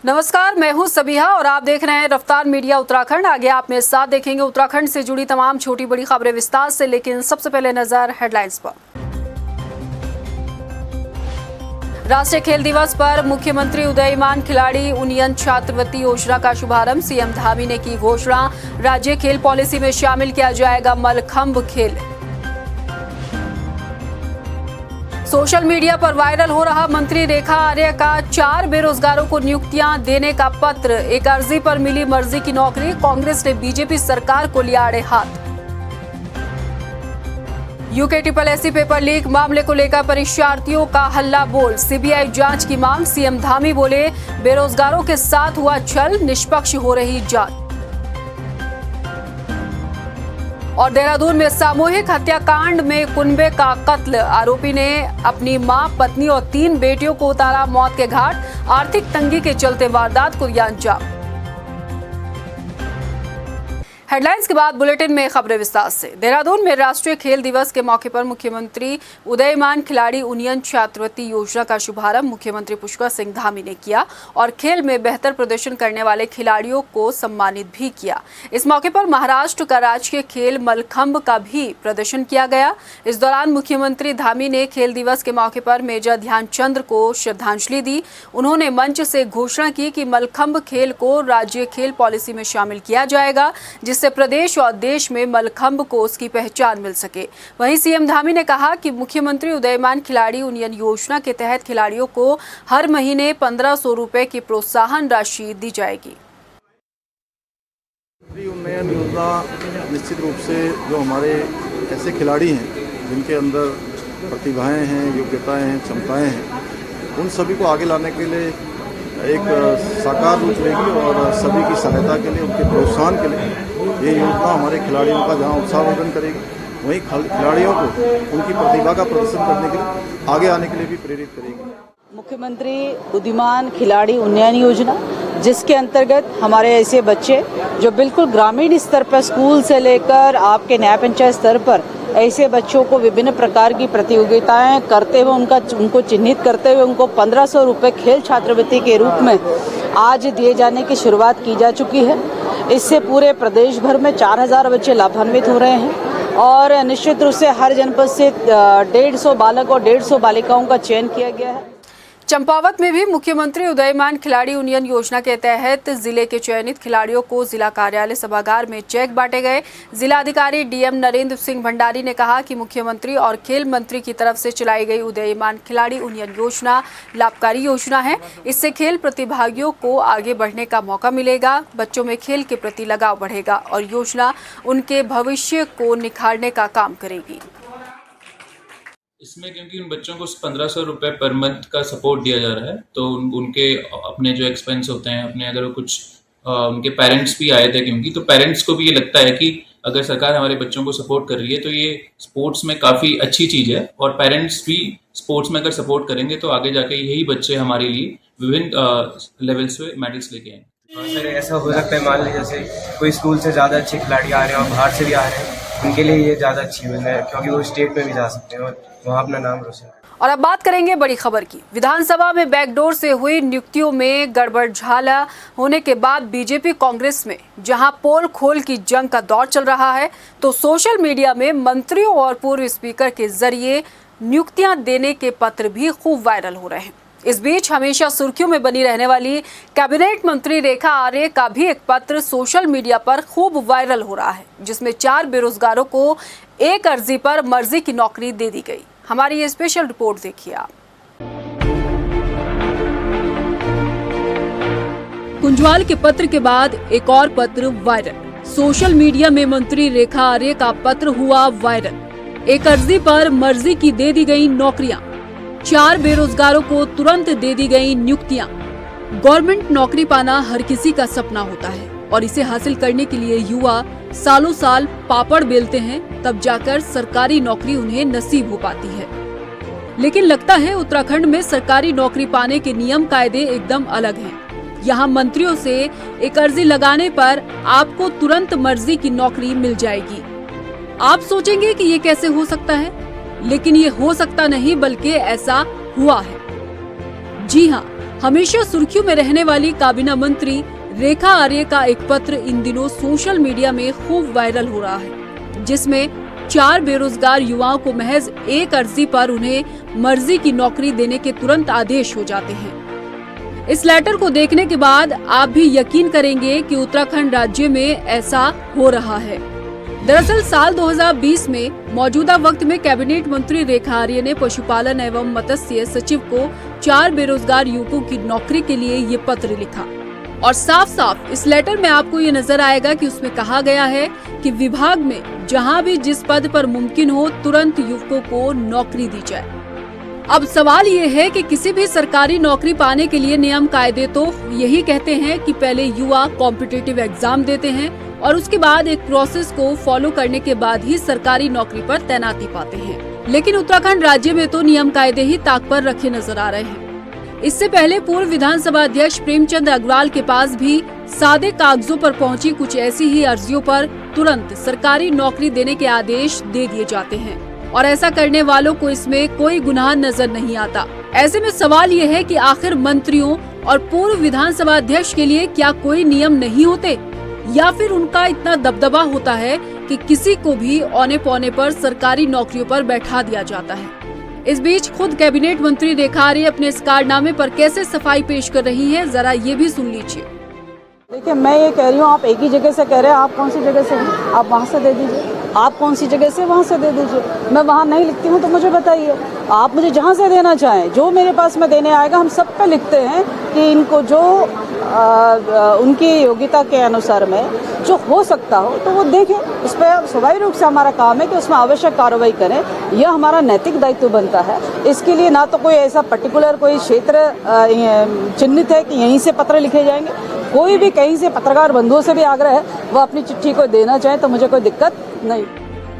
नमस्कार, मैं हूं सबिहा और आप देख रहे हैं रफ्तार मीडिया उत्तराखंड। आगे आप मेरे साथ देखेंगे उत्तराखंड से जुड़ी तमाम छोटी बड़ी खबरें विस्तार से, लेकिन सबसे पहले नजर हेडलाइंस पर। राष्ट्रीय खेल दिवस पर मुख्यमंत्री उदयीमान खिलाड़ी उन्नयन छात्रवृत्ति योजना का शुभारंभ। सीएम धामी ने की घोषणा, राज्य खेल पॉलिसी में शामिल किया जाएगा मलखंभ खेल। सोशल मीडिया पर वायरल हो रहा मंत्री रेखा आर्य का 4 बेरोजगारों को नियुक्तियां देने का पत्र। एक अर्जी पर मिली मर्जी की नौकरी। कांग्रेस ने बीजेपी सरकार को लिया आड़े हाथ। यूके पेपर लीक मामले को लेकर परीक्षार्थियों का हल्ला बोल। सीबीआई जांच की मांग। सीएम धामी बोले, बेरोजगारों के साथ हुआ छल, निष्पक्ष हो रही जांच। और देहरादून में सामूहिक हत्याकांड में कुनबे का कत्ल। आरोपी ने अपनी मां, पत्नी और 3 बेटियों को उतारा मौत के घाट। आर्थिक तंगी के चलते वारदात को दिया अंजाम। हेडलाइंस के बाद बुलेटिन में खबरें विस्तार से। देहरादून में राष्ट्रीय खेल दिवस के मौके पर मुख्यमंत्री उदयीमान खिलाड़ी उन्नयन छात्रवृत्ति योजना का शुभारंभ मुख्यमंत्री पुष्कर सिंह धामी ने किया और खेल में बेहतर प्रदर्शन करने वाले खिलाड़ियों को सम्मानित भी किया। इस मौके पर महाराष्ट्र का राजकीय खेल मलखंभ का भी प्रदर्शन किया गया। इस दौरान मुख्यमंत्री धामी ने खेल दिवस के मौके पर मेजर ध्यानचंद को श्रद्धांजलि दी। उन्होंने मंच से घोषणा की कि मलखंभ खेल को राज्य खेल पॉलिसी में शामिल किया जाएगा, जिससे प्रदेश और देश में मलखंभ को उसकी पहचान मिल सके। वहीं सीएम धामी ने कहा कि मुख्यमंत्री उदयीमान खिलाड़ी उन्नयन योजना के तहत खिलाड़ियों को हर महीने 1500 रुपए की प्रोत्साहन राशि दी जाएगी। उन्नयन योजना निश्चित रूप से जो हमारे ऐसे खिलाड़ी हैं जिनके अंदर प्रतिभाएं हैं, योग्यताएं हैं, क्षमताएं हैं, उन सभी को आगे लाने के लिए एक साकार रूप लेगी और सभी की सहायता के लिए, उनके प्रोत्साहन के लिए ये योजना हमारे खिलाड़ियों का जहां उत्साहवर्धन करेगी, वहीं खिलाड़ियों को उनकी प्रतिभा का प्रदर्शन करने के लिए आगे आने के लिए भी प्रेरित करेगी। मुख्यमंत्री उदयीमान खिलाड़ी उन्नयन योजना, जिसके अंतर्गत हमारे ऐसे बच्चे जो बिल्कुल ग्रामीण स्तर पर स्कूल से लेकर आपके न्याय पंचायत स्तर पर ऐसे बच्चों को विभिन्न प्रकार की प्रतियोगिताएं करते हुए उनको चिन्हित करते हुए उनको 1500 रुपये खेल छात्रवृत्ति के रूप में आज दिए जाने की शुरुआत की जा चुकी है। इससे पूरे प्रदेश भर में 4000 बच्चे लाभान्वित हो रहे हैं और निश्चित रूप से हर जनपद से 150 बालक और 150 बालिकाओं का चयन किया गया है। चंपावत में भी मुख्यमंत्री उदयीमान खिलाड़ी उन्नयन योजना के तहत जिले के चयनित खिलाड़ियों को जिला कार्यालय सभागार में चेक बांटे गए। जिलाधिकारी डीएम नरेंद्र सिंह भंडारी ने कहा कि मुख्यमंत्री और खेल मंत्री की तरफ से चलाई गई उदयीमान खिलाड़ी उन्नयन योजना लाभकारी योजना है। इससे खेल प्रतिभागियों को आगे बढ़ने का मौका मिलेगा, बच्चों में खेल के प्रति लगाव बढ़ेगा और योजना उनके भविष्य को निखारने का काम करेगी। इसमें क्योंकि उन बच्चों को 1500 रुपये पर मंथ का सपोर्ट दिया जा रहा है, तो उनके अपने जो एक्सपेंस होते हैं, अपने अगर कुछ उनके पेरेंट्स भी आए थे क्योंकि, तो पेरेंट्स को भी ये लगता है कि अगर सरकार हमारे बच्चों को सपोर्ट कर रही है तो ये स्पोर्ट्स में काफ़ी अच्छी चीज़ है और पेरेंट्स भी स्पोर्ट्स में अगर सपोर्ट करेंगे तो आगे जाके यही बच्चे हमारे लिए विभिन्न लेवल्स पे मेडल्स लेके आएंगे। हाँ सर, ऐसा हो सकता है, मान लीजिए जैसे कोई स्कूल से ज़्यादा अच्छे खिलाड़ी आ रहे हैं और बाहर से भी आ रहे हैं, उनके लिए ये ज़्यादा अच्छी योजना है क्योंकि वो स्टेट में भी जा सकते हैं और वहाँ अपना नाम रोशन। और अब बात करेंगे बड़ी खबर की। विधानसभा में बैकडोर से हुई नियुक्तियों में गड़बड़झाला होने के बाद बीजेपी कांग्रेस में जहां पोल खोल की जंग का दौर चल रहा है, तो सोशल मीडिया में मंत्रियों और पूर्व स्पीकर के जरिए नियुक्तियां देने के पत्र भी खूब वायरल हो रहे हैं। इस बीच हमेशा सुर्खियों में बनी रहने वाली कैबिनेट मंत्री रेखा आर्य का भी एक पत्र सोशल मीडिया पर खूब वायरल हो रहा है, जिसमें 4 बेरोजगारों को एक अर्जी पर मर्जी की नौकरी दे दी गई। हमारी ये स्पेशल रिपोर्ट देखिए आप। कुंजवाल के पत्र के बाद एक और पत्र वायरल। सोशल मीडिया में मंत्री रेखा आर्य का पत्र हुआ वायरल। एक अर्जी पर मर्जी की दे दी गई नौकरियां, 4 बेरोजगारों को तुरंत दे दी गई नियुक्तियां। गवर्नमेंट नौकरी पाना हर किसी का सपना होता है और इसे हासिल करने के लिए युवा सालों साल पापड़ बेलते हैं, तब जाकर सरकारी नौकरी उन्हें नसीब हो पाती है। लेकिन लगता है उत्तराखंड में सरकारी नौकरी पाने के नियम कायदे एकदम अलग हैं। यहाँ मंत्रियों से एक अर्जी लगाने पर आपको तुरंत मर्जी की नौकरी मिल जाएगी। आप सोचेंगे कि ये कैसे हो सकता है, लेकिन ये हो सकता नहीं बल्कि ऐसा हुआ है। जी हाँ, हमेशा सुर्खियों में रहने वाली काबीना मंत्री रेखा आर्य का एक पत्र इन दिनों सोशल मीडिया में खूब वायरल हो रहा है, जिसमें 4 बेरोजगार युवाओं को महज एक अर्जी पर उन्हें मर्जी की नौकरी देने के तुरंत आदेश हो जाते हैं। इस लेटर को देखने के बाद आप भी यकीन करेंगे कि उत्तराखंड राज्य में ऐसा हो रहा है। दरअसल साल 2020 में मौजूदा वक्त में कैबिनेट मंत्री रेखा आर्य ने पशुपालन एवं मत्स्य सचिव को 4 बेरोजगार युवकों की नौकरी के लिए ये पत्र लिखा और साफ साफ इस लेटर में आपको ये नजर आएगा कि उसमें कहा गया है कि विभाग में जहां भी जिस पद पर मुमकिन हो तुरंत युवकों को नौकरी दी जाए। अब सवाल ये है कि किसी भी सरकारी नौकरी पाने के लिए नियम कायदे तो यही कहते हैं कि पहले युवा कॉम्पिटिटिव एग्जाम देते हैं और उसके बाद एक प्रोसेस को फॉलो करने के बाद ही सरकारी नौकरी पर तैनाती पाते हैं। लेकिन उत्तराखंड राज्य में तो नियम कायदे ही ताक पर रखे नजर आ रहे हैं। इससे पहले पूर्व विधानसभा अध्यक्ष प्रेमचंद अग्रवाल के पास भी सादे कागजों पर पहुंची कुछ ऐसी ही अर्जियों पर तुरंत सरकारी नौकरी देने के आदेश दे दिए जाते हैं और ऐसा करने वालों को इसमें कोई गुनाह नजर नहीं आता। ऐसे में सवाल ये है कि आखिर मंत्रियों और पूर्व विधानसभा अध्यक्ष के लिए क्या कोई नियम नहीं होते या फिर उनका इतना दबदबा होता है कि किसी को भी औने पौने पर सरकारी नौकरियों पर बैठा दिया जाता है। इस बीच खुद कैबिनेट मंत्री रेखा आर्य अपने इस कारनामे पर कैसे सफाई पेश कर रही हैं, जरा ये भी सुन लीजिए। देखिए, मैं ये कह रही हूँ, आप एक ही जगह से कह रहे हैं, आप कौन सी जगह से हैं? आप वहाँ से दे दीजिए। आप कौन सी जगह से, वहाँ से दे दीजिए। मैं वहाँ नहीं लिखती हूँ तो मुझे बताइए। आप मुझे जहाँ से देना चाहें, जो मेरे पास में देने आएगा, हम सब पे लिखते हैं कि इनको जो उनकी योग्यता के अनुसार में जो हो सकता हो तो वो देखें। उस पर स्वाभाविक रूप से हमारा काम है कि उसमें आवश्यक कार्रवाई करें। यह हमारा नैतिक दायित्व बनता है। इसके लिए ना तो कोई ऐसा पर्टिकुलर कोई क्षेत्र चिन्हित है कि यहीं से पत्र लिखे जाएंगे। कोई भी कहीं से पत्रकार बंधुओं से भी आग्रह है वो अपनी चिट्ठी को देना चाहे तो मुझे कोई दिक्कत नहीं।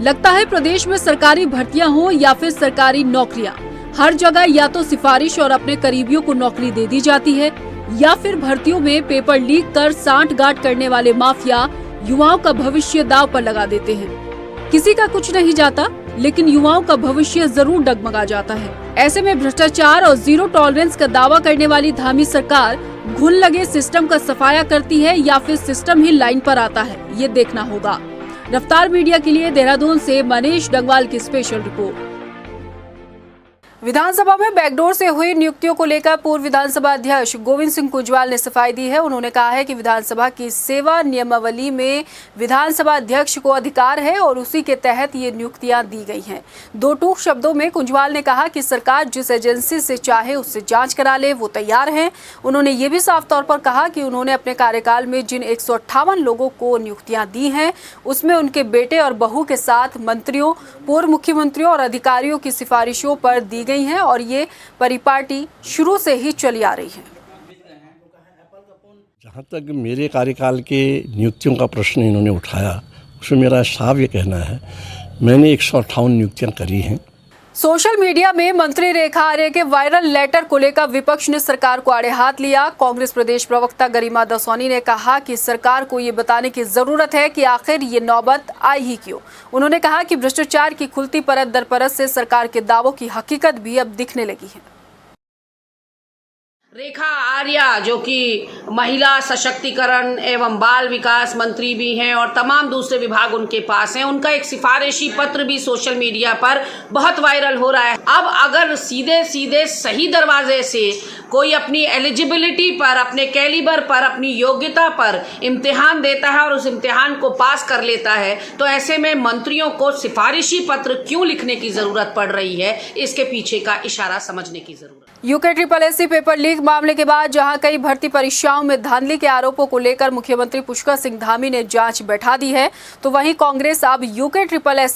लगता है प्रदेश में सरकारी भर्तियां हो या फिर सरकारी नौकरियां, हर जगह या तो सिफारिश और अपने करीबियों को नौकरी दे दी जाती है या फिर भर्तियों में पेपर लीक कर सांठगांठ करने वाले माफिया युवाओं का भविष्य दांव पर लगा देते हैं। किसी का कुछ नहीं जाता, लेकिन युवाओं का भविष्य जरूर डगमगा जाता है। ऐसे में भ्रष्टाचार और जीरो टॉलरेंस का दावा करने वाली धामी सरकार घुन लगे सिस्टम का सफाया करती है या फिर सिस्टम ही लाइन पर आता है, ये देखना होगा। रफ्तार मीडिया के लिए देहरादून से मनीष डगवाल की स्पेशल रिपोर्ट। विधानसभा में बैकडोर से हुई नियुक्तियों को लेकर पूर्व विधानसभा अध्यक्ष गोविंद सिंह कुंजवाल ने सफाई दी है। उन्होंने कहा है कि विधानसभा की सेवा नियमावली में विधानसभा अध्यक्ष को अधिकार है और उसी के तहत ये नियुक्तियां दी गई हैं। दो टूक शब्दों में कुंजवाल ने कहा कि सरकार जिस एजेंसी से चाहे उससे जांच करा ले, वो तैयार है। उन्होंने ये भी साफ तौर पर कहा कि उन्होंने अपने कार्यकाल में जिन 158 लोगों को नियुक्तियां दी हैं, उसमें उनके बेटे और बहू के साथ मंत्रियों, पूर्व मुख्यमंत्रियों और अधिकारियों की सिफारिशों पर दी गई हैं और ये परिपाटी शुरू से ही चली आ रही है। जहाँ तक मेरे कार्यकाल के नियुक्तियों का प्रश्न इन्होंने उठाया, उसमें मेरा साफ ये कहना है, मैंने 158 नियुक्तियां करी हैं। सोशल मीडिया में मंत्री रेखा आर्य के वायरल लेटर को लेकर विपक्ष ने सरकार को आड़े हाथ लिया। कांग्रेस प्रदेश प्रवक्ता गरिमा दसौनी ने कहा कि सरकार को ये बताने की जरूरत है कि आखिर ये नौबत आई ही क्यों। उन्होंने कहा कि भ्रष्टाचार की खुलती परत दर परत से सरकार के दावों की हकीकत भी अब दिखने लगी है। रेखा आर्य जो कि महिला सशक्तिकरण एवं बाल विकास मंत्री भी हैं और तमाम दूसरे विभाग उनके पास हैं, उनका एक सिफारिशी पत्र भी सोशल मीडिया पर बहुत वायरल हो रहा है। अब अगर सीधे सीधे सही दरवाजे से कोई अपनी एलिजिबिलिटी पर, अपने कैलिबर पर, अपनी योग्यता पर इम्तिहान देता है और उस इम्तिहान को पास कर लेता है, तो ऐसे में मंत्रियों को सिफारिशी पत्र क्यों लिखने की जरूरत पड़ रही है, इसके पीछे का इशारा समझने की जरूरत है। यूके पेपर लीक मामले के बाद जहां कई भर्ती परीक्षाओं में धांधली के आरोपों को लेकर मुख्यमंत्री पुष्कर सिंह धामी ने जांच बैठा दी है, तो वहीं कांग्रेस अब यूके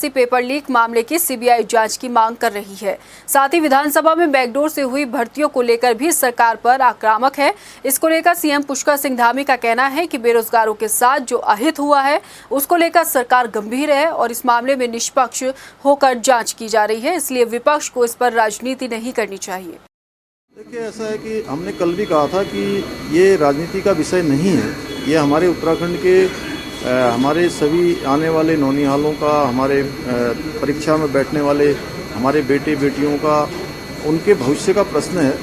पेपर लीक मामले की सीबीआई जांच की मांग कर रही है। साथ ही विधानसभा में बैकडोर से हुई भर्तियों को लेकर भी सरकार पर आक्रामक है। इसको लेकर सीएम पुष्कर सिंह धामी का कहना है कि बेरोजगारों के साथ जो अहित हुआ है उसको लेकर सरकार गंभीर है और इस मामले में निष्पक्ष होकर जाँच की जा रही है, इसलिए विपक्ष को इस पर राजनीति नहीं करनी चाहिए। देखिए, ऐसा है कि हमने कल भी कहा था कि ये राजनीति का विषय नहीं है। ये हमारे उत्तराखंड के हमारे सभी आने वाले नौनिहालों का, हमारे परीक्षा में बैठने वाले हमारे बेटे बेटियों का, उनके भविष्य का प्रश्न है।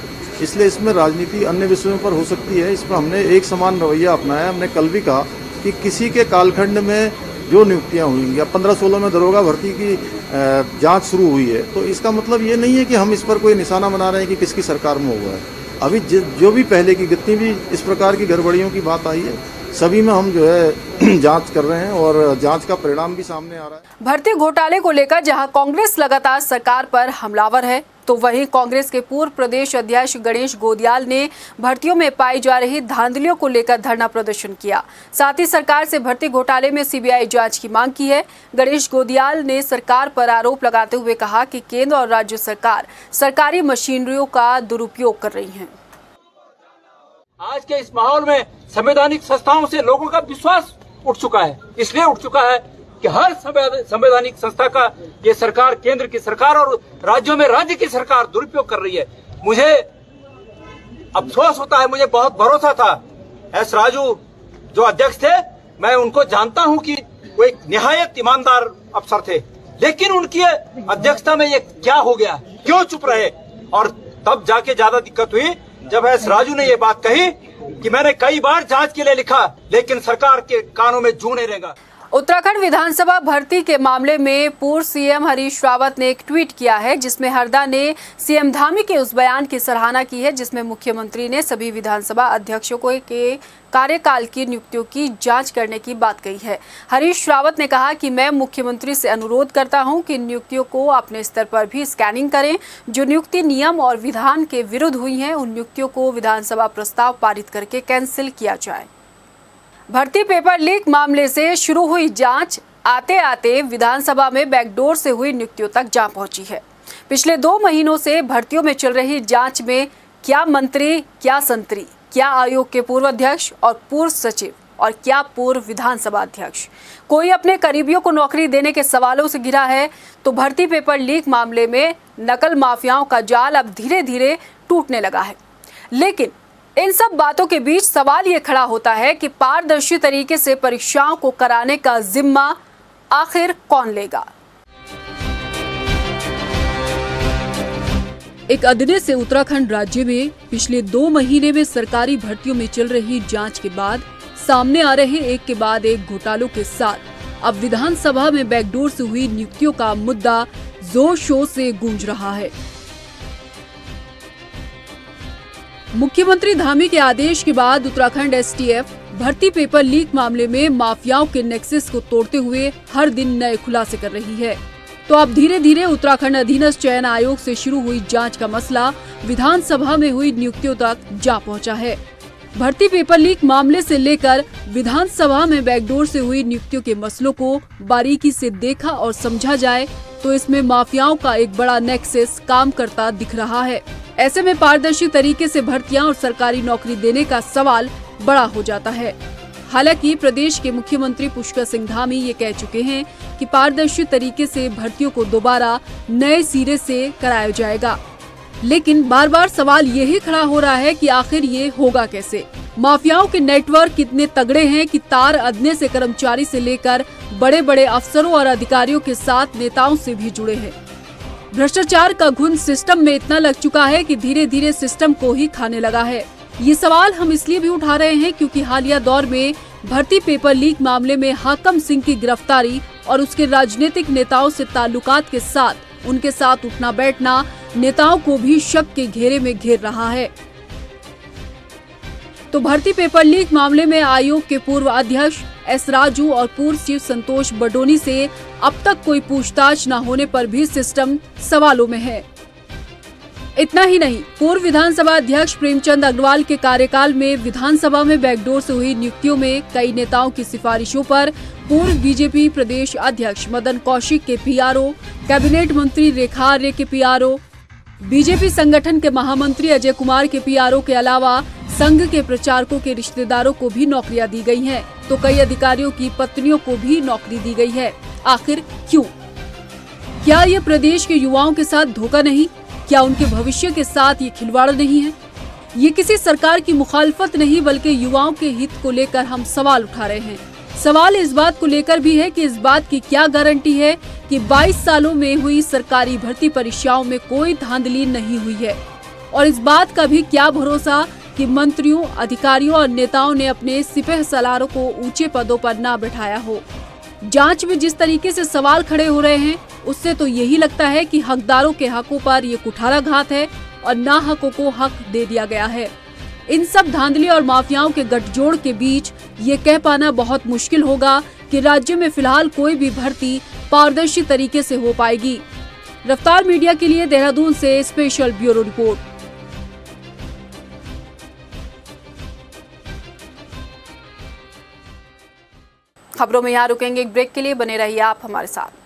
इसलिए इसमें राजनीति अन्य विषयों पर हो सकती है। इस पर हमने एक समान रवैया अपनाया। हमने कल भी कहा कि किसी के कालखंड में जो नियुक्तियां हुई या 15-16 में दरोगा भर्ती की जांच शुरू हुई है, तो इसका मतलब ये नहीं है कि हम इस पर कोई निशाना बना रहे हैं कि किसकी सरकार में हुआ है। अभी जो भी पहले की जितनी भी इस प्रकार की गड़बड़ियों की बात आई है, सभी में हम जो है जांच कर रहे हैं और जांच का परिणाम भी सामने आ रहा है। भर्ती घोटाले को लेकर जहां कांग्रेस लगातार सरकार पर हमलावर है, तो वहीं कांग्रेस के पूर्व प्रदेश अध्यक्ष गणेश गोदियाल ने भर्तियों में पाई जा रही धांधलियों को लेकर धरना प्रदर्शन किया। साथ ही सरकार से भर्ती घोटाले में सीबीआई जांच की मांग की है। गणेश गोदियाल ने सरकार पर आरोप लगाते हुए कहा कि केंद्र और राज्य सरकार सरकारी मशीनरियों का दुरुपयोग कर रही है। आज के इस माहौल में संवैधानिक संस्थाओं से लोगों का विश्वास उठ चुका है। इसलिए उठ चुका है कि हर संवैधानिक संस्था का ये सरकार, केंद्र की सरकार और राज्यों में राज्य की सरकार दुरुपयोग कर रही है। मुझे अफसोस होता है, मुझे बहुत भरोसा था एस राजू जो अध्यक्ष थे, मैं उनको जानता हूं कि वो एक निहायत ईमानदार अफसर थे, लेकिन उनकी अध्यक्षता में ये क्या हो गया, क्यों चुप रहे? और तब जाके ज्यादा दिक्कत हुई जब एस राजू ने ये बात कही कि मैंने कई बार जांच के लिए लिखा, लेकिन सरकार के कानों में जू नहीं रहेगा। उत्तराखंड विधानसभा भर्ती के मामले में पूर्व सीएम हरीश रावत ने एक ट्वीट किया है, जिसमें हरदा ने सीएम धामी के उस बयान की सराहना की है जिसमें मुख्यमंत्री ने सभी विधानसभा अध्यक्षों के कार्यकाल की नियुक्तियों की जांच करने की बात कही है। हरीश रावत ने कहा कि मैं मुख्यमंत्री से अनुरोध करता हूं कि नियुक्तियों को अपने स्तर पर भी स्कैनिंग करें। जो नियुक्ति नियम और विधान के विरुद्ध हुई हैं, उन नियुक्तियों को विधानसभा प्रस्ताव पारित करके कैंसिल किया जाए। भर्ती पेपर लीक मामले से शुरू हुई जांच आते आते विधानसभा में बैकडोर से हुई नियुक्तियों तक जा पहुंची है। पिछले 2 महीनों से भर्तियों में चल रही जांच में क्या मंत्री, क्या संतरी, क्या आयोग के पूर्व अध्यक्ष और पूर्व सचिव और क्या पूर्व विधानसभा अध्यक्ष, कोई अपने करीबियों को नौकरी देने के सवालों से घिरा है, तो भर्ती पेपर लीक मामले में नकल माफियाओं का जाल अब धीरे धीरे टूटने लगा है। लेकिन इन सब बातों के बीच सवाल ये खड़ा होता है कि पारदर्शी तरीके से परीक्षाओं को कराने का जिम्मा आखिर कौन लेगा। एक अदने से उत्तराखंड राज्य में पिछले 2 महीने में सरकारी भर्तियों में चल रही जांच के बाद सामने आ रहे एक के बाद एक घोटालों के साथ अब विधानसभा में बैकडोर से हुई नियुक्तियों का मुद्दा जोर शोर से गूंज रहा है। मुख्यमंत्री धामी के आदेश के बाद उत्तराखंड एसटीएफ भर्ती पेपर लीक मामले में माफियाओं के नेक्सस को तोड़ते हुए हर दिन नए खुलासे कर रही है। तो अब धीरे धीरे उत्तराखंड अधीनस्थ चयन आयोग से शुरू हुई जांच का मसला विधानसभा में हुई नियुक्तियों तक जा पहुंचा है। भर्ती पेपर लीक मामले से लेकर विधानसभा में बैकडोर से हुई नियुक्तियों के मसलों को बारीकी से देखा और समझा जाए तो इसमें माफियाओं का एक बड़ा नेक्सस काम करता दिख रहा है। ऐसे में पारदर्शी तरीके से भर्तियां और सरकारी नौकरी देने का सवाल बड़ा हो जाता है। हालांकि प्रदेश के मुख्यमंत्री पुष्कर सिंह धामी ये कह चुके हैं कि पारदर्शी तरीके से भर्तियों को दोबारा नए सिरे से कराया जाएगा, लेकिन बार बार सवाल यही खड़ा हो रहा है कि आखिर ये होगा कैसे। माफियाओं के नेटवर्क कितने तगड़े हैं कि तार अदने से कर्मचारी से लेकर बड़े बड़े अफसरों और अधिकारियों के साथ नेताओं से भी जुड़े हैं। भ्रष्टाचार का घुन सिस्टम में इतना लग चुका है कि धीरे धीरे सिस्टम को ही खाने लगा है। ये सवाल हम इसलिए भी उठा रहे हैं क्योंकि हालिया दौर में भर्ती पेपर लीक मामले में हाकम सिंह की गिरफ्तारी और उसके राजनीतिक नेताओं से ताल्लुकात के साथ उनके साथ उठना बैठना नेताओं को भी शक के घेरे में घेर रहा है। तो भर्ती पेपर लीक मामले में आयोग के पूर्व अध्यक्ष एस राजू और पूर्व चीफ संतोष बडोनी से अब तक कोई पूछताछ न होने पर भी सिस्टम सवालों में है। इतना ही नहीं, पूर्व विधानसभा अध्यक्ष प्रेमचंद अग्रवाल के कार्यकाल में विधानसभा में बैकडोर से हुई नियुक्तियों में कई नेताओं की सिफारिशों पर पूर्व बीजेपी प्रदेश अध्यक्ष मदन कौशिक के पीआरओ, कैबिनेट मंत्री रेखा आर्य के पीआरओ, बीजेपी संगठन के महामंत्री अजय कुमार के पीआरओ के अलावा संघ के प्रचारकों के रिश्तेदारों को भी नौकरियां दी गई हैं, तो कई अधिकारियों की पत्नियों को भी नौकरी दी गई है। आखिर क्यों? क्या ये प्रदेश के युवाओं के साथ धोखा नहीं? क्या उनके भविष्य के साथ ये खिलवाड़ नहीं है? ये किसी सरकार की मुखालफत नहीं बल्कि युवाओं के हित को लेकर हम सवाल उठा रहे हैं। सवाल इस बात को लेकर भी है कि इस बात की क्या गारंटी है कि 22 सालों में हुई सरकारी भर्ती परीक्षाओं में कोई धांधली नहीं हुई है। और इस बात का भी क्या भरोसा कि मंत्रियों, अधिकारियों और नेताओं ने अपने सिपह सलारों को ऊंचे पदों पर ना बिठाया हो। जांच में जिस तरीके से सवाल खड़े हो रहे हैं, उससे तो यही लगता है कि हकदारों के हकों पर ये कुठाराघात है और ना हकों को हक दे दिया गया है। इन सब धांधली और माफियाओं के गठजोड़ के बीच ये कह पाना बहुत मुश्किल होगा कि राज्य में फिलहाल कोई भी भर्ती पारदर्शी तरीके से हो पाएगी। रफ्तार मीडिया के लिए देहरादून से स्पेशल ब्यूरो रिपोर्ट। खबरों में यहाँ रुकेंगे एक ब्रेक के लिए, बने रहिए आप हमारे साथ।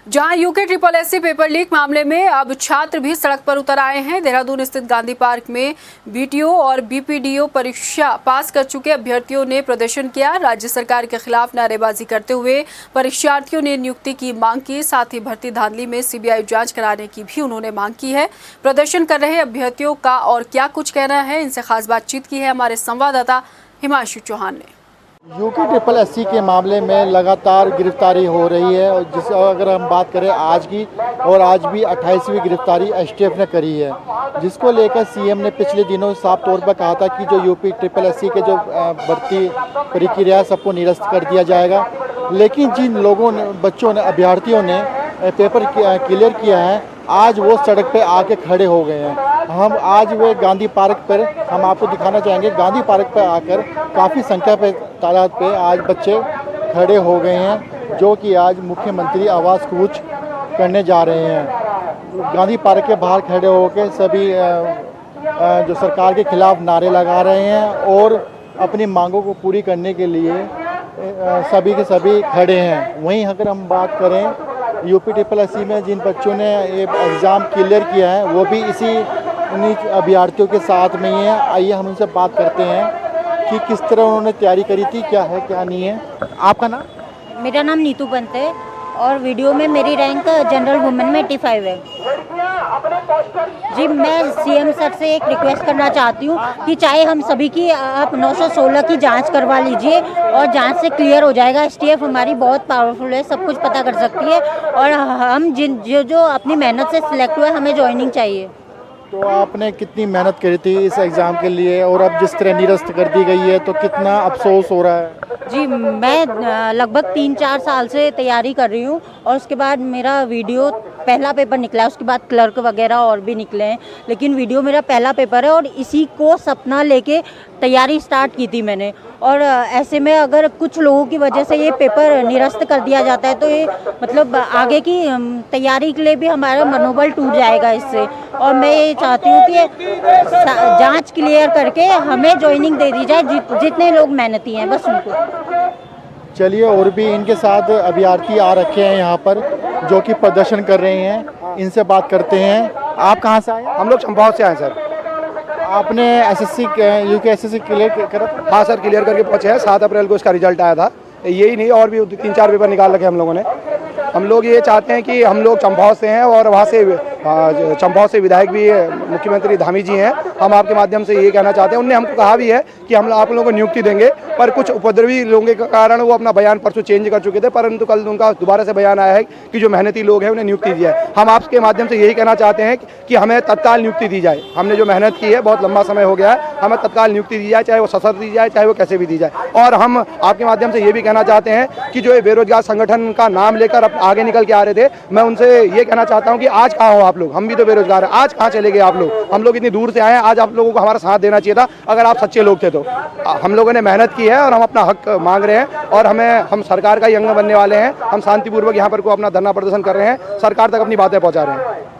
जहां यूके SSS पेपर लीक मामले में अब छात्र भी सड़क पर उतर आए हैं। देहरादून स्थित गांधी पार्क में BTO और BPDO परीक्षा पास कर चुके अभ्यर्थियों ने प्रदर्शन किया। राज्य सरकार के खिलाफ नारेबाजी करते हुए परीक्षार्थियों ने नियुक्ति की मांग की। साथ ही भर्ती धांधली में CBI जांच कराने की भी उन्होंने मांग की है। प्रदर्शन कर रहे अभ्यर्थियों का और क्या कुछ कहना है, इनसे खास बातचीत की है हमारे संवाददाता हिमांशु चौहान ने। यूके SSS के मामले में लगातार गिरफ्तारी हो रही है और जिस अगर हम बात करें आज की, और आज भी 28वीं गिरफ्तारी STF ने करी है, जिसको लेकर CM ने पिछले दिनों साफ तौर पर कहा था कि जो SSS के जो भर्ती प्रक्रिया है सबको निरस्त कर दिया जाएगा। लेकिन जिन लोगों ने, बच्चों ने, अभ्यर्थियों ने पेपर क्लियर किया है, आज वो सड़क पे आके खड़े हो गए हैं। हम आज वे गांधी पार्क पर, हम आपको दिखाना चाहेंगे, गांधी पार्क पर आकर काफ़ी संख्या पे, तादाद पे आज बच्चे खड़े हो गए हैं, जो कि आज मुख्यमंत्री आवास कूच करने जा रहे हैं। गांधी पार्क के बाहर खड़े होकर सभी जो सरकार के खिलाफ नारे लगा रहे हैं और अपनी मांगों को पूरी करने के लिए सभी के सभी खड़े हैं। वहीं अगर हम बात करें SSS में जिन बच्चों ने ये एग्ज़ाम क्लियर किया है, वो भी उन्हीं अभ्यर्थियों के साथ में ही है। आइए हम उनसे बात करते हैं कि किस तरह उन्होंने तैयारी करी थी, क्या है क्या नहीं है। आपका नाम? मेरा नाम नीतू पंत है और वीडियो में मेरी रैंक जनरल वुमेन में 85 है। जी, मैं CM सर से एक रिक्वेस्ट करना चाहती हूँ कि चाहे हम सभी की आप 916 की जांच करवा लीजिए और जांच से क्लियर हो जाएगा। STF हमारी बहुत पावरफुल है, सब कुछ पता कर सकती है और हम जो अपनी मेहनत से सिलेक्ट हुए, हमें ज्वाइनिंग चाहिए। तो आपने कितनी मेहनत करी थी इस एग्ज़ाम के लिए और अब जिस तरह निरस्त कर दी गई है तो कितना अफसोस हो रहा है? जी, मैं लगभग 3-4 साल से तैयारी कर रही हूँ और उसके बाद मेरा वीडियो पहला पेपर निकला है, उसके बाद क्लर्क वगैरह और भी निकले हैं, लेकिन वीडियो मेरा पहला पेपर है और इसी को सपना लेके तैयारी स्टार्ट की थी मैंने। और ऐसे में अगर कुछ लोगों की वजह से ये पेपर निरस्त कर दिया जाता है तो ये मतलब आगे की तैयारी के लिए भी हमारा मनोबल टूट जाएगा इससे। और मैं ये चाहती हूँ कि जांच क्लियर करके हमें ज्वाइनिंग दे दी जाए, जितने लोग मेहनती हैं बस उनको। चलिए, और भी इनके साथ अभ्यर्थी आ रखे हैं यहाँ पर जो कि प्रदर्शन कर रहे हैं, इनसे बात करते हैं। आप कहाँ से आए? हम लोग चंपाव से आए सर। आपने यूके SSS क्लियर करा? हाँ सर, क्लियर करके पहुँचे हैं। 7 अप्रैल को इसका रिजल्ट आया था। यही नहीं, और भी 3-4 पेपर निकाल रखे हम लोगों ने। हम लोग ये चाहते हैं कि हम लोग चंपाव से हैं और वहाँ से चंपाव से विधायक भी मुख्यमंत्री धामी जी हैं। हम आपके माध्यम से ये कहना चाहते हैं, उन्होंने हमको कहा भी है कि हम आप लोगों को नियुक्ति देंगे, पर कुछ उपद्रवी लोगों के कारण वो अपना बयान परसों चेंज कर चुके थे, परंतु कल उनका दोबारा से बयान आया है कि जो मेहनती लोग हैं उन्हें नियुक्ति दी है। हम आपके माध्यम से यही कहना चाहते हैं कि हमें तत्काल नियुक्ति दी जाए। हमने जो मेहनत की है, बहुत लंबा समय हो गया है, हमें तत्काल नियुक्ति दी जाए, चाहे वो सशर्त दी जाए, चाहे वो कैसे भी दी जाए। और हम आपके माध्यम से ये भी कहना चाहते हैं कि जो बेरोजगार संगठन का नाम लेकर आगे निकल के आ रहे थे, मैं उनसे ये कहना चाहता हूँ कि आज कहाँ हो आप लोग? हम भी तो बेरोजगार हैं, आज कहाँ चले गए आप लोग? हम लोग इतनी दूर से आए हैं, आज आप लोगों को हमारा साथ देना चाहिए था अगर आप सच्चे लोग थे तो। हम लोगों ने मेहनत की है और हम अपना हक मांग रहे हैं और हम सरकार का ही अंग बनने वाले हैं। हम शांतिपूर्वक यहाँ पर को अपना धरना प्रदर्शन कर रहे हैं, सरकार तक अपनी बातें पहुँचा रहे हैं।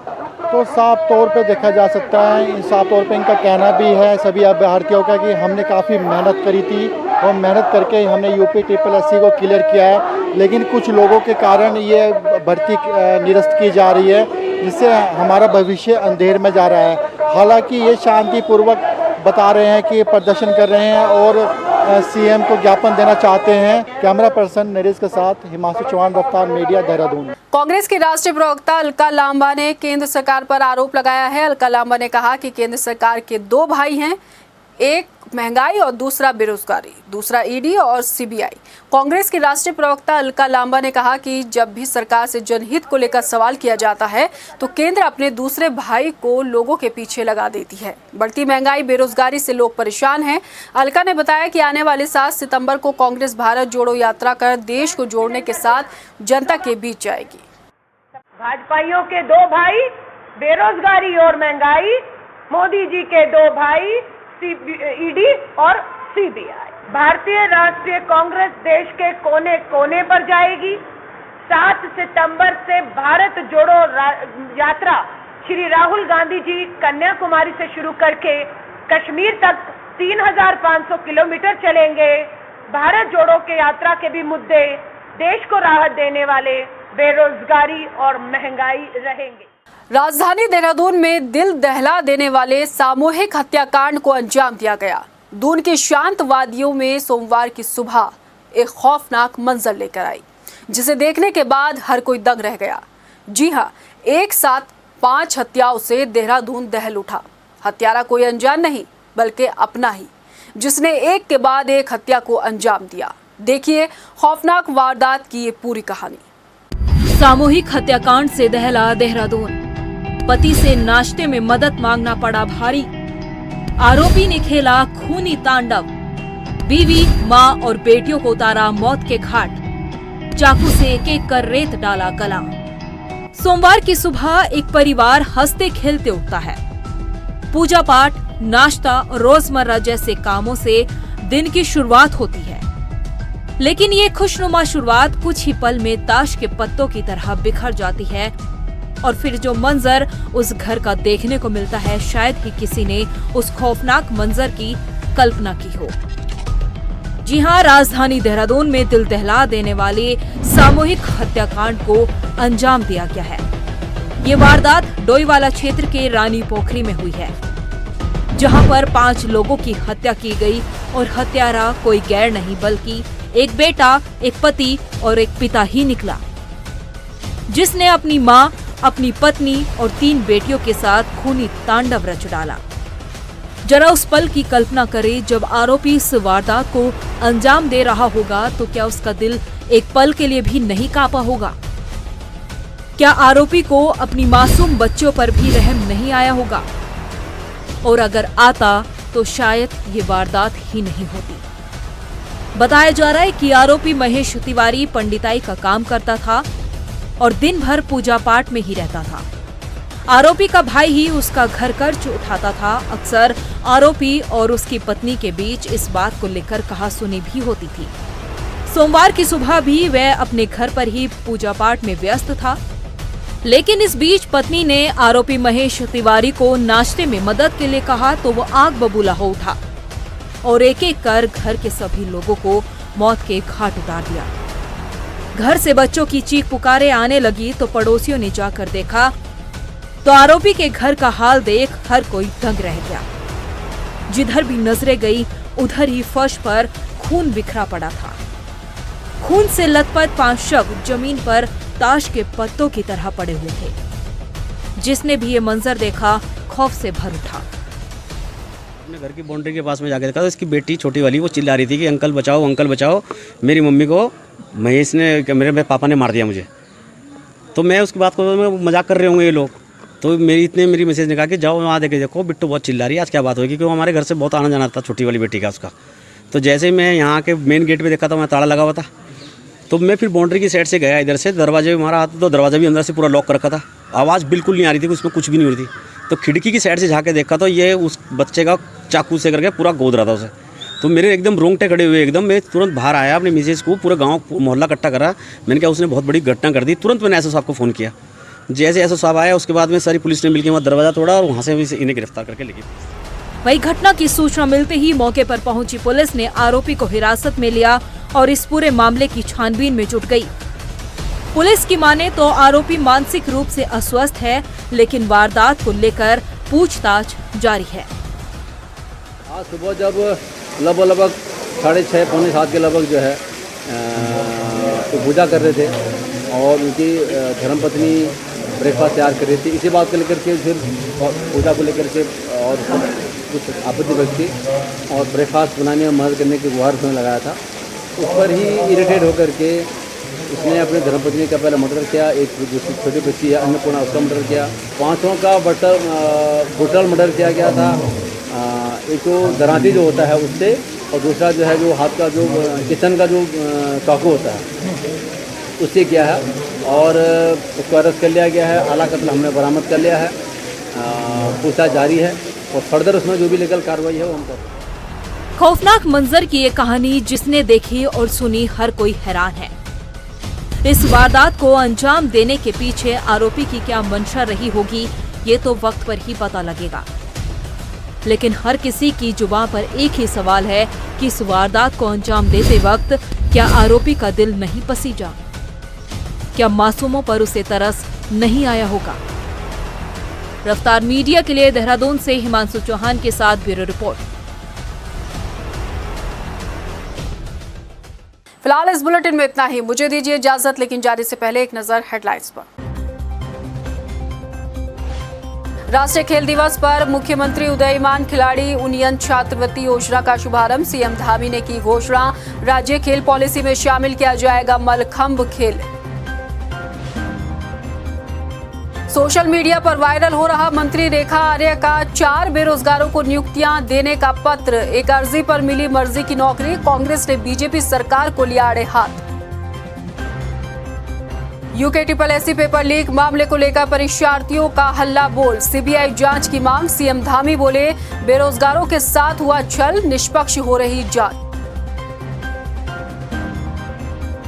तो साफ तौर पे देखा जा सकता है, साफ तौर पे इनका कहना भी है सभी अभ्यर्थियों का कि हमने काफ़ी मेहनत करी थी और मेहनत करके हमने SSS को क्लियर किया है, लेकिन कुछ लोगों के कारण ये भर्ती निरस्त की जा रही है, जिससे हमारा भविष्य अंधेर में जा रहा है। हालांकि ये शांतिपूर्वक बता रहे हैं कि प्रदर्शन कर रहे हैं और सीएम को ज्ञापन देना चाहते हैं। कैमरा पर्सन नरेश के साथ हिमांशु चौहान, रफ्तार मीडिया, देहरादून। कांग्रेस की राष्ट्रीय प्रवक्ता अलका लांबा ने केंद्र सरकार पर आरोप लगाया है। अलका लांबा ने कहा कि केंद्र सरकार के दो भाई हैं, एक महंगाई और दूसरा बेरोजगारी, दूसरा ईडी और सीबीआई। कांग्रेस की राष्ट्रीय प्रवक्ता अलका लांबा ने कहा कि जब भी सरकार से जनहित को लेकर सवाल किया जाता है तो केंद्र अपने दूसरे भाई को लोगों के पीछे लगा देती है। बढ़ती महंगाई, बेरोजगारी से लोग परेशान हैं। अलका ने बताया कि आने वाले 7 सितंबर को कांग्रेस भारत जोड़ो यात्रा कर देश को जोड़ने के साथ जनता के बीच जाएगी। भाजपाइयों के दो भाई, बेरोजगारी और महंगाई, मोदी जी के दो भाई, ईडी और सीबीआई। भारतीय राष्ट्रीय कांग्रेस देश के कोने कोने पर जाएगी। 7 सितंबर से भारत जोड़ो यात्रा श्री राहुल गांधी जी कन्याकुमारी से शुरू करके कश्मीर तक 3500 किलोमीटर चलेंगे। भारत जोड़ो के यात्रा के भी मुद्दे देश को राहत देने वाले बेरोजगारी और महंगाई रहेंगे। राजधानी देहरादून में दिल दहला देने वाले सामूहिक हत्याकांड को अंजाम दिया गया। दून के शांत वादियों में सोमवार की सुबह एक खौफनाक मंजर लेकर आई, जिसे देखने के बाद हर कोई दंग रह गया। जी हां, एक साथ 5 हत्याओं से देहरादून दहल उठा। हत्यारा कोई अनजान नहीं बल्कि अपना ही, जिसने एक के बाद एक हत्या को अंजाम दिया। देखिए खौफनाक वारदात की ये पूरी कहानी। सामूहिक हत्याकांड से दहला देहरादून। पति से नाश्ते में मदद मांगना पड़ा भारी। आरोपी ने खेला खूनी तांडव। बीवी, मां और बेटियों को उतारा मौत के घाट। चाकू से एक एक कर रेत डाला गला। सोमवार की सुबह एक परिवार हंसते खेलते उठता है। पूजा पाठ, नाश्ता और रोजमर्रा जैसे कामों से दिन की शुरुआत होती है, लेकिन ये खुशनुमा शुरुआत कुछ ही पल में ताश के पत्तों की तरह बिखर जाती है। और फिर जो मंजर उस घर का देखने को मिलता है, शायद ही किसी ने उस खौफनाक मंजर की कल्पना की हो। जी हां, राजधानी देहरादून में दिल दहला देने वाले सामूहिक हत्याकांड को अंजाम दिया गया है। ये वारदात डोईवाला क्षेत्र के रानी पोखरी में हुई है, जहां पर 5 लोगों की हत्या की गई और हत्यारा कोई गैर नहीं बल्कि एक बेटा, एक पति और एक पिता ही निकला, जिसने अपनी मां, अपनी पत्नी और 3 बेटियों के साथ खूनी तांडव रच डाला। जरा उस पल की कल्पना करें जब आरोपी इस वारदात को अंजाम दे रहा होगा तो क्या उसका दिल एक पल के लिए भी नहीं कांपा होगा? क्या आरोपी को अपनी मासूम बच्चों पर भी रहम नहीं आया होगा? और अगर आता तो शायद ये वारदात ही नहीं होती। बताया जा रहा है कि आरोपी महेश तिवारी पंडिताई का काम करता था और दिन भर पूजा पाठ में ही रहता था। आरोपी का भाई ही उसका घर खर्च उठाता था। अक्सर आरोपी और उसकी पत्नी के बीच इस बात को लेकर कहासुनी भी होती थी। सोमवार की सुबह भी वह अपने घर पर ही पूजा पाठ में व्यस्त था, लेकिन इस बीच पत्नी ने आरोपी महेश तिवारी को नाश्ते में मदद के लिए कहा तो वो आग बबूला हो उठा और एक एक कर घर के सभी लोगों को मौत के घाट उतार दिया। घर से बच्चों की चीख पुकारें आने लगी तो पड़ोसियों ने जाकर देखा तो आरोपी के घर का हाल देख हर कोई दंग रह गया। जिधर भी नजरें गई उधर ही फर्श पर खून बिखरा पड़ा था। खून से लथपथ 5 शव जमीन पर ताश के पत्तों की तरह पड़े हुए थे। जिसने भी ये मंजर देखा खौफ से भर उठा। अपने घर की बाउंड्री के पास में जाके देखा तो इसकी बेटी छोटी वाली वो चिल्ला रही थी कि अंकल बचाओ, अंकल बचाओ, मेरी मम्मी को महेश ने, मेरे पापा ने मार दिया मुझे। तो मैं उसकी बात को मजाक कर रहे होंगे ये लोग, तो मेरी मैसेज ने कहा कि जाओ वहाँ देखे देखो बिट्टू बहुत चिल्ला रही है, आज क्या बात होगी, क्योंकि वो हमारे घर से बहुत आना जाना था छोटी वाली बेटी का उसका। तो जैसे ही मैं यहाँ के मेन गेट पे देखा था, मैं ताला लगा हुआ था, तो मैं फिर बाउंड्री की साइड से गया, इधर से दरवाजे में मारा हाथ तो दरवाज़ा भी अंदर से पूरा लॉक कर रखा था, आवाज़ बिल्कुल नहीं आ रही थी, उसमें कुछ भी नहीं हो रही थी। तो खिड़की की साइड से झाँके देखा तो ये उस बच्चे का चाकू से करके पूरा गोद रहा था उसे। तो मेरे एकदम रोंगटे खड़े हुए, एकदम मैं तुरंत बाहर आया, अपने मिसेज को पूरा गाँव मोहल्ला इकट्ठा करा। मैंने कहा उसने बहुत बड़ी घटना कर दी। तुरंत मैंने एसओ साहब को फ़ोन किया। जैसे एसओ साहब आया उसके बाद में सारी पुलिस ने मिलकर वहाँ दरवाज़ा तोड़ा और वहाँ से इन्हें गिरफ्तार करके ले गई। वही घटना की सूचना मिलते ही मौके पर पहुंची पुलिस ने आरोपी को हिरासत में लिया और इस पूरे मामले की छानबीन में जुट गई। पुलिस की माने तो आरोपी मानसिक रूप से अस्वस्थ है, लेकिन वारदात को लेकर पूछताछ जारी है। आज सुबह जब लगभग 6:30 पौने 7 के लगभग जो है तो पूजा कर रहे थे और उनकी धर्मपत्नी ब्रेकफास्ट तैयार कर रही थी। इसी बात को लेकर के फिर पूजा को लेकर के और कुछ आपत्ति व्यक्ति और ब्रेकफास्ट बनाने में मदद करने की गुहार उसने लगाया था। उस पर ही इरिटेट होकर के उसने अपनी धर्मपत्नी का पहले मर्डर किया, एक दूसरी छोटी बच्ची है अन्नपूर्णा उसका मर्डर किया, 5 का ब्रूटल मर्डर किया गया था। एक तो दराती जो होता है उससे और दूसरा जो है जो हाथ का जो किचन का जो चाकू होता है उससे किया है और उसको अरेस्ट कर लिया गया है। आला कत्ल हमने बरामद कर लिया है, पूछताछ जारी है और फर्दर उसमें जो भी लीगल कार्रवाई है वो हम करेंगे। खौफनाक मंजर की ये कहानी जिसने देखी और सुनी हर कोई हैरान है। इस वारदात को अंजाम देने के पीछे आरोपी की क्या मंशा रही होगी ये तो वक्त पर ही पता लगेगा, लेकिन हर किसी की जुबान पर एक ही सवाल है कि इस वारदात को अंजाम देते वक्त क्या आरोपी का दिल नहीं पसीजा? क्या मासूमों पर उसे तरस नहीं आया होगा? रफ्तार मीडिया के लिए देहरादून से हिमांशु चौहान के साथ ब्यूरो रिपोर्ट। फिलहाल इस बुलेटिन में इतना ही। मुझे दीजिए इजाजत, लेकिन जाने से पहले एक नजर हेडलाइंस पर। राष्ट्रीय खेल दिवस पर मुख्यमंत्री उदयीमान खिलाड़ी यूनियन छात्रवृत्ति योजना का शुभारंभ, सीएम धामी ने की घोषणा। राज्य खेल पॉलिसी में शामिल किया जाएगा मलखंभ खेल। सोशल मीडिया पर वायरल हो रहा मंत्री रेखा आर्य का 4 बेरोजगारों को नियुक्तियां देने का पत्र। एक अर्जी पर मिली मर्जी की नौकरी, कांग्रेस ने बीजेपी सरकार को लिया आड़े हाथ। UKSSC पेपर लीक मामले को लेकर परीक्षार्थियों का हल्ला बोल, सीबीआई जांच की मांग। सीएम धामी बोले बेरोजगारों के साथ हुआ छल, निष्पक्ष हो रही जांच।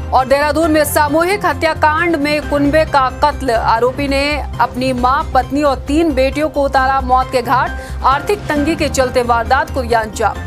और देहरादून में सामूहिक हत्याकांड में कुनबे का कत्ल, आरोपी ने अपनी मां, पत्नी और 3 बेटियों को उतारा मौत के घाट। आर्थिक तंगी के चलते वारदात को दिया अंजाम।